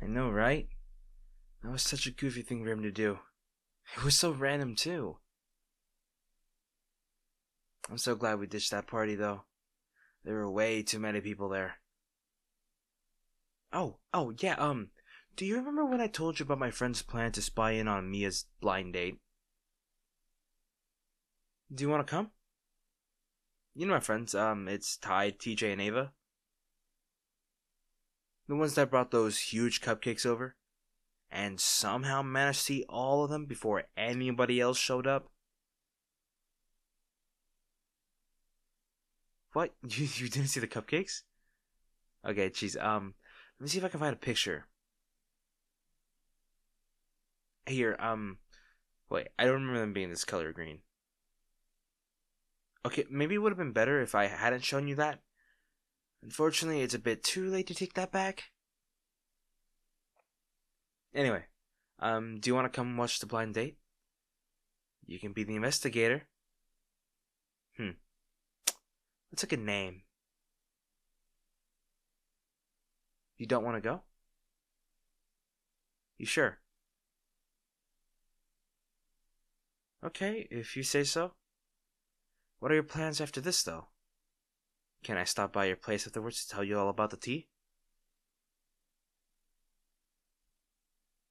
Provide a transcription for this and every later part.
I know, right? That was such a goofy thing for him to do. It was so random, too. I'm so glad we ditched that party, though. There were way too many people there. Oh, yeah, do you remember when I told you about my friend's plan to spy in on Mia's blind date? Do you want to come? You know my friends, it's Ty, TJ, and Ava. The ones that brought those huge cupcakes over? And somehow managed to see all of them before anybody else showed up? What? You didn't see the cupcakes? Okay, jeez, let me see if I can find a picture. Here, wait, I don't remember them being this color green. Okay, maybe it would have been better if I hadn't shown you that. Unfortunately, it's a bit too late to take that back. Anyway, do you want to come watch the blind date? You can be the investigator. That's a good name. You don't want to go? You sure? Okay, if you say so. What are your plans after this, though? Can I stop by your place afterwards to tell you all about the tea?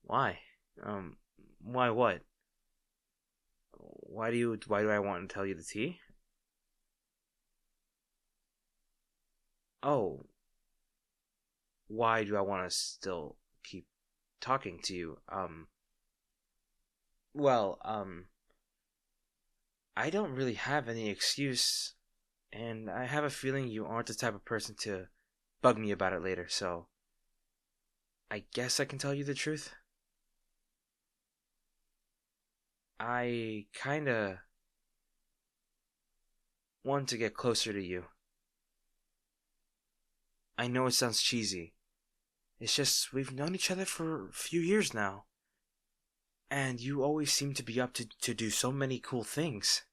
Why? Why what? Why do I want to tell you the tea? Oh, why do I want to still keep talking to you? Well, I don't really have any excuse, and I have a feeling you aren't the type of person to bug me about it later, so I guess I can tell you the truth. I kinda want to get closer to you. I know it sounds cheesy. It's just we've known each other for a few years now. And you always seem to be up to do so many cool things.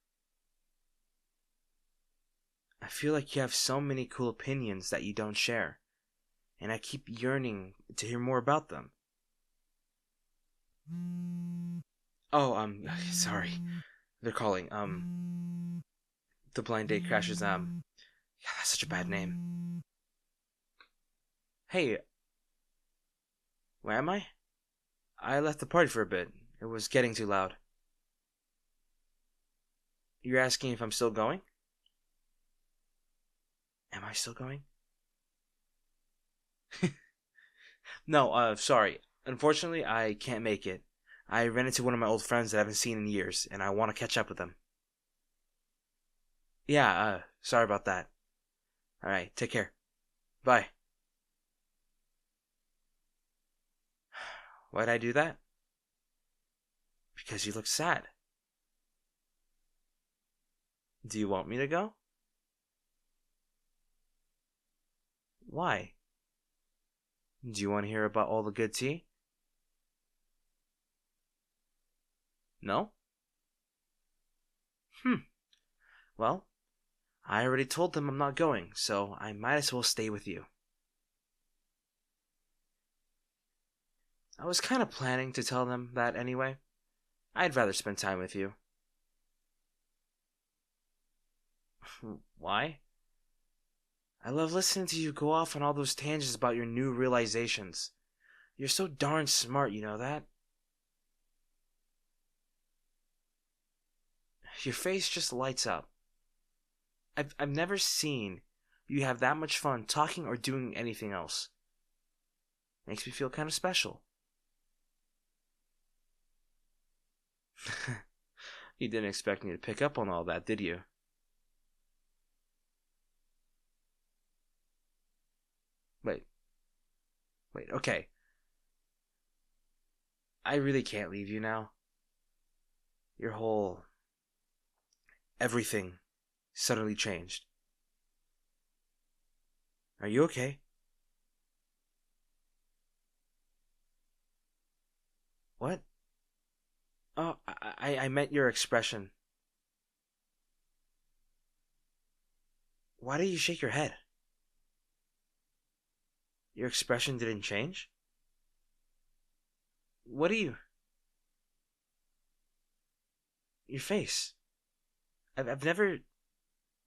I feel like you have so many cool opinions that you don't share. And I keep yearning to hear more about them. Oh, sorry. They're calling. The blind date crashes, yeah, that's such a bad name. Hey, where am I? I left the party for a bit. It was getting too loud. You're asking if I'm still going? Am I still going? No, sorry. Unfortunately, I can't make it. I ran into one of my old friends that I haven't seen in years, and I want to catch up with them. Yeah, sorry about that. Alright, take care. Bye. Why'd I do that? Because you look sad. Do you want me to go? Why? Do you want to hear about all the good tea? No? Well, I already told them I'm not going, so I might as well stay with you. I was kind of planning to tell them that anyway. I'd rather spend time with you. Why? I love listening to you go off on all those tangents about your new realizations. You're so darn smart, you know that? Your face just lights up. I've never seen you have that much fun talking or doing anything else. Makes me feel kind of special. You didn't expect me to pick up on all that, did you? Wait. Okay. I really can't leave you now. Your whole everything suddenly changed. Are you okay? What? Oh, I meant your expression. Why do you shake your head? Your expression didn't change? What are you? Your face. I've never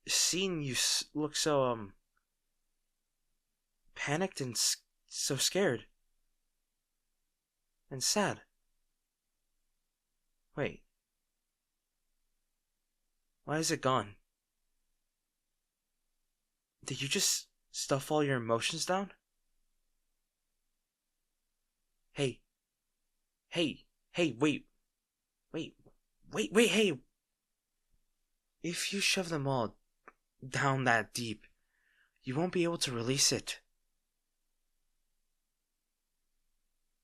seen you look so, panicked and so scared. And sad. Wait, why is it gone? Did you just stuff all your emotions down? Hey, wait, wait, hey. If you shove them all down that deep, you won't be able to release it.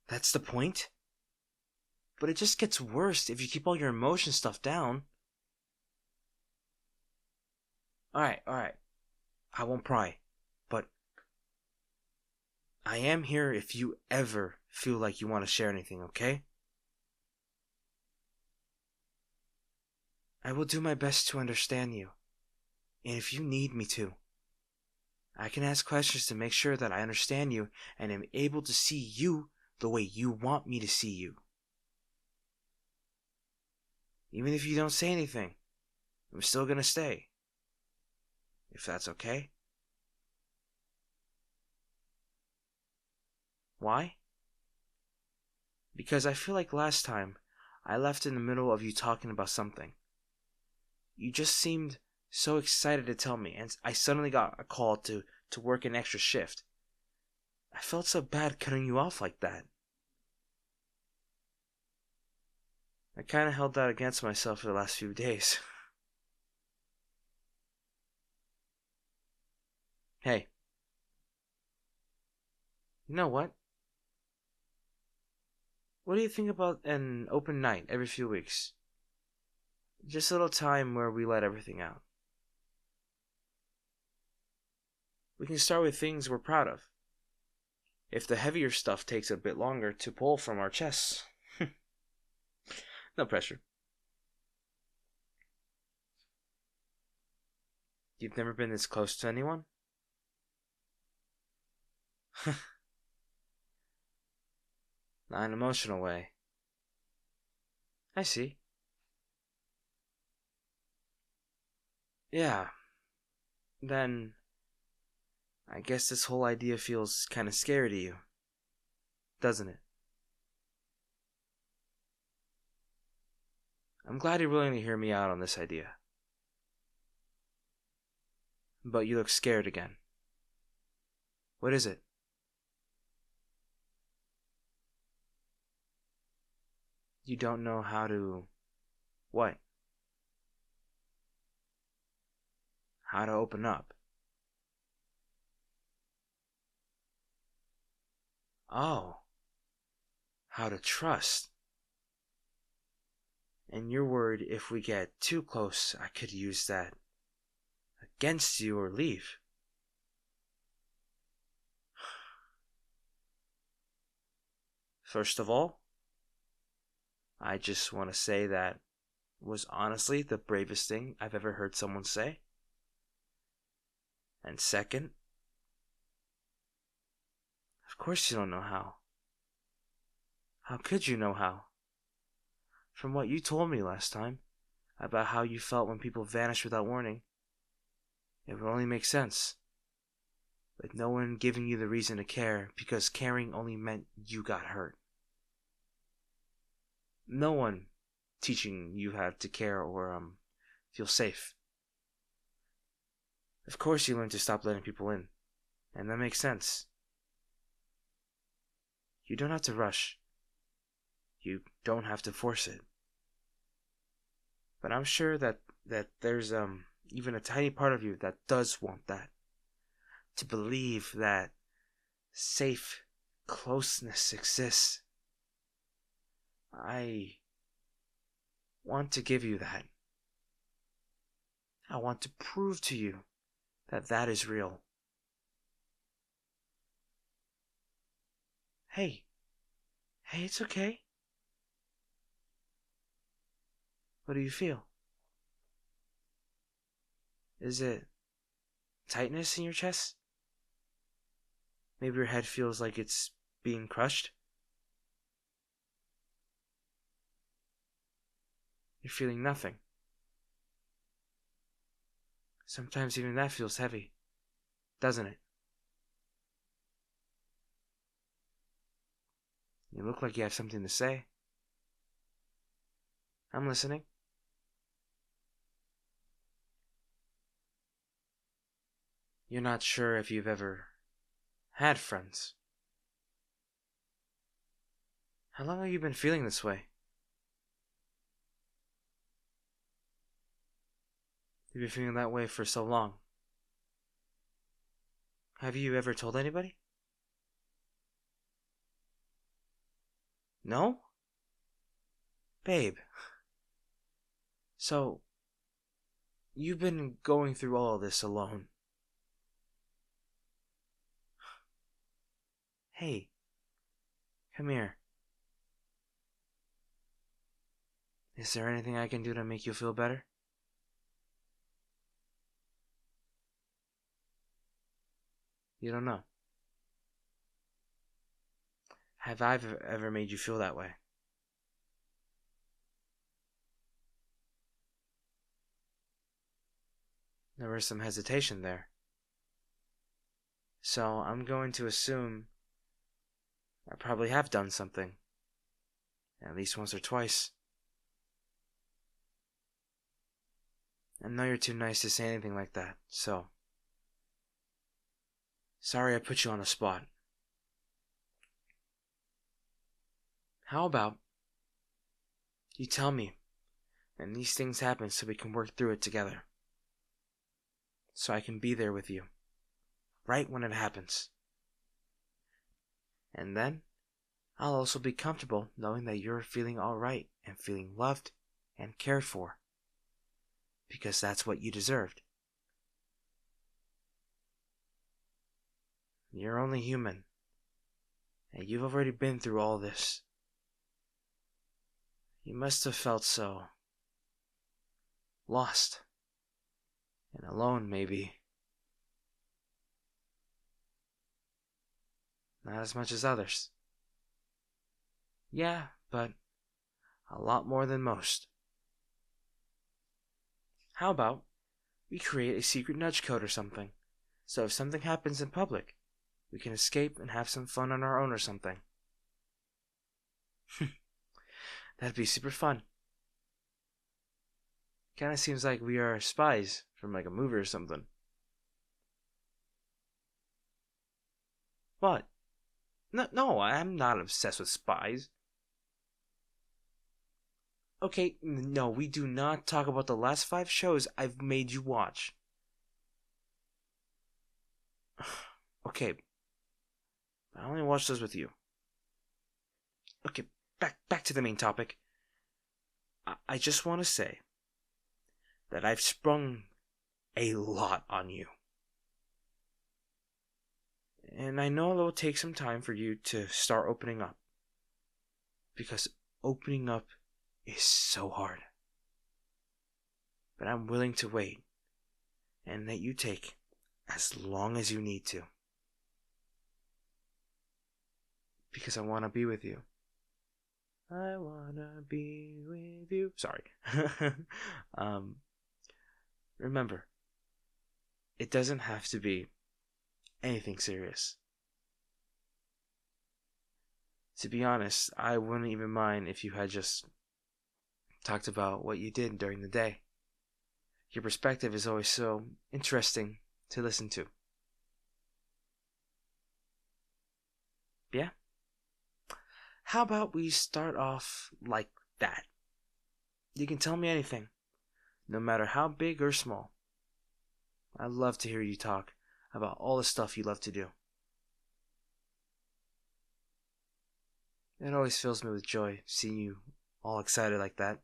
That's the point? But it just gets worse if you keep all your emotion stuff down. Alright. I won't pry. But I am here if you ever feel like you want to share anything, okay? I will do my best to understand you. And if you need me to, I can ask questions to make sure that I understand you and am able to see you the way you want me to see you. Even if you don't say anything, I'm still gonna stay. If that's okay. Why? Because I feel like last time I left in the middle of you talking about something. You just seemed so excited to tell me, and I suddenly got a call to work an extra shift. I felt so bad cutting you off like that. I kinda held that against myself for the last few days. Hey, you know what? What do you think about an open night every few weeks? Just a little time where we let everything out. We can start with things we're proud of. If the heavier stuff takes a bit longer to pull from our chests. No pressure. You've never been this close to anyone? Not in an emotional way. I see. Yeah. Then I guess this whole idea feels kinda scary to you, doesn't it? I'm glad you're willing to hear me out on this idea. But you look scared again. What is it? You don't know how to... What? How to open up. Oh. How to trust. And you're worried if we get too close, I could use that against you or leave. First of all, I just want to say that was honestly the bravest thing I've ever heard someone say. And second, of course you don't know how. How could you know how? From what you told me last time about how you felt when people vanished without warning, it would only make sense. With no one giving you the reason to care because caring only meant you got hurt. No one teaching you how to care or feel safe. Of course you learn to stop letting people in, and that makes sense. You don't have to rush. You don't have to force it. But I'm sure that there's even a tiny part of you that does want that. To believe that safe closeness exists. I want to give you that. I want to prove to you that that is real. Hey, it's okay. What do you feel? Is it tightness in your chest? Maybe your head feels like it's being crushed? you're feeling nothing. Sometimes even that feels heavy, doesn't it? You look like you have something to say. I'm listening. You're not sure if you've ever had friends. How long have you been feeling this way? You've been feeling that way for so long. Have you ever told anybody? No? Babe. So, you've been going through all of this alone. Hey, come here. Is there anything I can do to make you feel better? You don't know. Have I ever made you feel that way? There was some hesitation there. So I'm going to assume I probably have done something. At least once or twice. I know you're too nice to say anything like that, so... Sorry I put you on the spot. How about you tell me when these things happen so we can work through it together? So I can be there with you, right when it happens. And then, I'll also be comfortable knowing that you're feeling alright and feeling loved and cared for. Because that's what you deserved. You're only human, and you've already been through all this. You must have felt so lost and alone, maybe. Not as much as others. Yeah, but a lot more than most. How about we create a secret nudge code or something, so if something happens in public, we can escape and have some fun on our own or something. That'd be super fun. Kinda seems like we are spies from like a movie or something. What? No, I'm not obsessed with spies. Okay, no, we do not talk about the last 5 shows I've made you watch. Okay, I only watched those with you. Okay, back to the main topic. I just want to say that I've sprung a lot on you. And I know it will take some time for you to start opening up. Because opening up is so hard. But I'm willing to wait and let you take as long as you need to. Because I want to be with you. I want to be with you. Sorry. Remember, it doesn't have to be anything serious. To be honest, I wouldn't even mind if you had just talked about what you did during the day. Your perspective is always so interesting to listen to. Yeah? How about we start off like that? You can tell me anything, no matter how big or small. I love to hear you talk about all the stuff you love to do. It always fills me with joy seeing you all excited like that.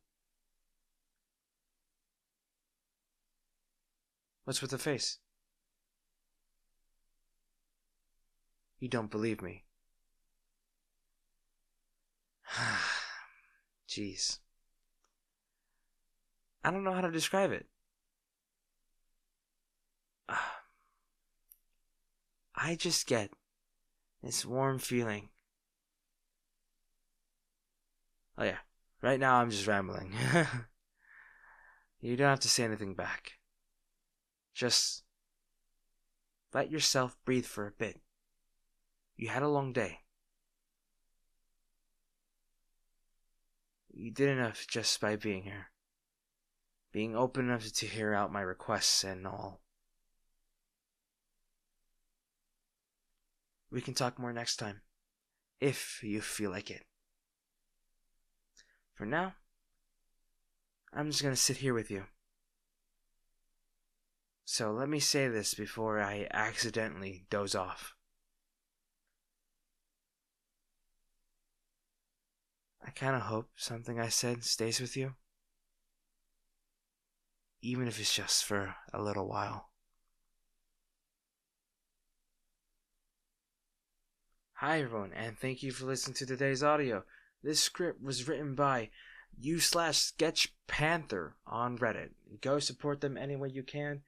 What's with the face? You don't believe me. Jeez. I don't know how to describe it. I just get this warm feeling. Oh yeah, right now I'm just rambling. You don't have to say anything back. Just let yourself breathe for a bit. You had a long day. You did enough just by being here. Being open enough to hear out my requests and all. We can talk more next time, if you feel like it. For now, I'm just gonna sit here with you. So let me say this before I accidentally doze off. I kinda hope something I said stays with you. Even if it's just for a little while. Hi everyone, and thank you for listening to today's audio. This script was written by u/SketchPanther on Reddit. Go support them any way you can.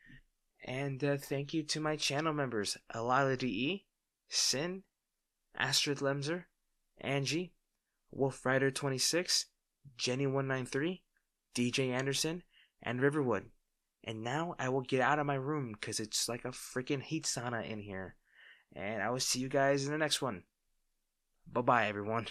And thank you to my channel members, ElilaDE, Sin, Astrid Lemser, Angie, WolfRider26, Jenny193, DJ Anderson, and Riverwood. And now I will get out of my room because it's like a freaking heat sauna in here. And I will see you guys in the next one. Bye-bye, everyone.